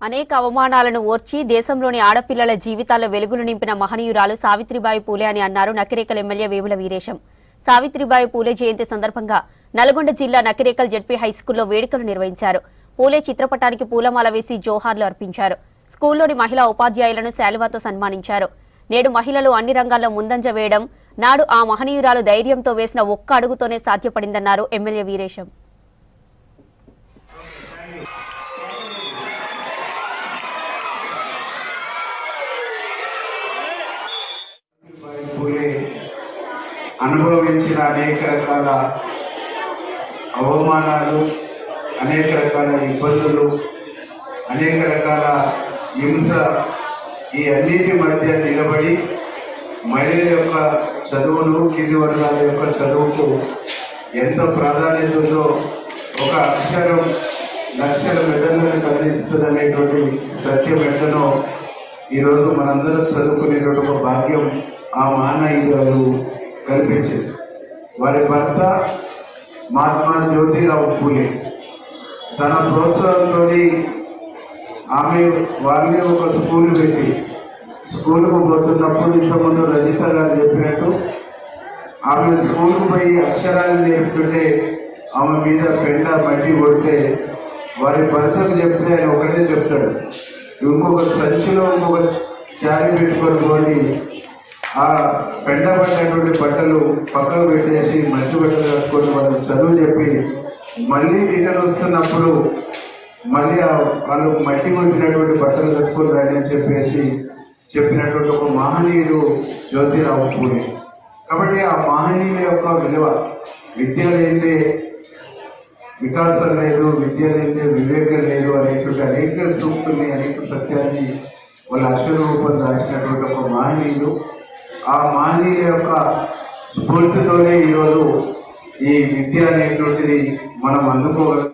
అనేక అవమానాలను ఓర్చి దేశంలోని ఆడపిల్లల జీవితాల్లో వెలుగులు నింపిన మహనీయురాలు సావిత్రిబాయి పూలే అని అన్నారు నకిరేకల్ ఎమ్మెల్యే వేముల వీరేశం. సావిత్రిబాయి పూలే జయంతి సందర్భంగా నల్గొండ జిల్లా నకిరేకల్ జెడ్పీ హైస్కూల్లో వేడుకలు నిర్వహించారు. పూలే చిత్రపటానికి పూలమాల వేసి జోహార్లు అర్పించారు. స్కూల్లోని మహిళా ఉపాధ్యాయులను శాలువాతో సన్మానించారు. నేడు మహిళలు అన్ని రంగాల్లో ముందంజ వేయడం నాడు ఆ మహనీయురాలు ధైర్యంతో వేసిన ఒక్క అడుగుతోనే సాధ్యపడిందన్నారు ఎమ్మెల్యే వీరేశం. అనుభవించిన అనేక రకాల అవమానాలు, అనేక రకాల ఇబ్బందులు, అనేక రకాల హింస, ఈ అన్నిటి మధ్య నిలబడి మహిళల యొక్క చదువులు, కింది వర్గాల యొక్క చదువుకు ఎంత ప్రాధాన్యత ఉందో, ఒక అక్షరం లక్షల మెదళ్ళను కదిలిస్తుంది అనేటువంటి సత్యం ఎంతనో ఈరోజు మనందరం చదువుకునేటువంటి ఒక భాగ్యం ఆ మహనీయురాలు కల్పించింది. వారి భర్త మహాత్మా జ్యోతిరావు పూలే తన ప్రోత్సాహంతో ఆమె వారిని ఒక స్కూల్ పెట్టి స్కూల్కు పోతున్నప్పుడు ఇంతకుముందు రజిత గారు చెప్పినట్టు ఆమె స్కూల్కు పోయి అక్షరాలు నేర్పుతుంటే ఆమె మీద పెండ మట్టి కొడితే వారి భర్తకు చెప్తే ఆయన ఒకటే చెప్తాడు, ఇంకొక సంచిలో ఇంకొక చారి పెట్టుకొని పోయి ఆ పెండబడినటువంటి బట్టలు పక్కకు పెట్టేసి మంచి బట్టలు కట్టుకొని వాళ్ళకి చదువు చెప్పి మళ్ళీ రిటర్న్ వస్తున్నప్పుడు మళ్ళీ వాళ్ళు మట్టి కొట్టినటువంటి బట్టలు కట్టుకొని రాయని చెప్పేసి చెప్పినటువంటి ఒక మహనీయుడు జ్యోతిరావు పూలే. కాబట్టి ఆ మహనీయుల యొక్క విలువ, విద్య లేదే వికాసం లేదు, విద్య లేదే వివేకం లేదు అనేటువంటి అనేక సూక్తుల్ని, అనేక సత్యాన్ని వాళ్ళ అక్షర రూపం రాసినటువంటి ఒక మహనీయుడు. ఆ మహనీయుల యొక్క స్ఫూర్తితోనే ఈరోజు ఈ విద్య అనేటువంటిది మనం అందుకోగలం.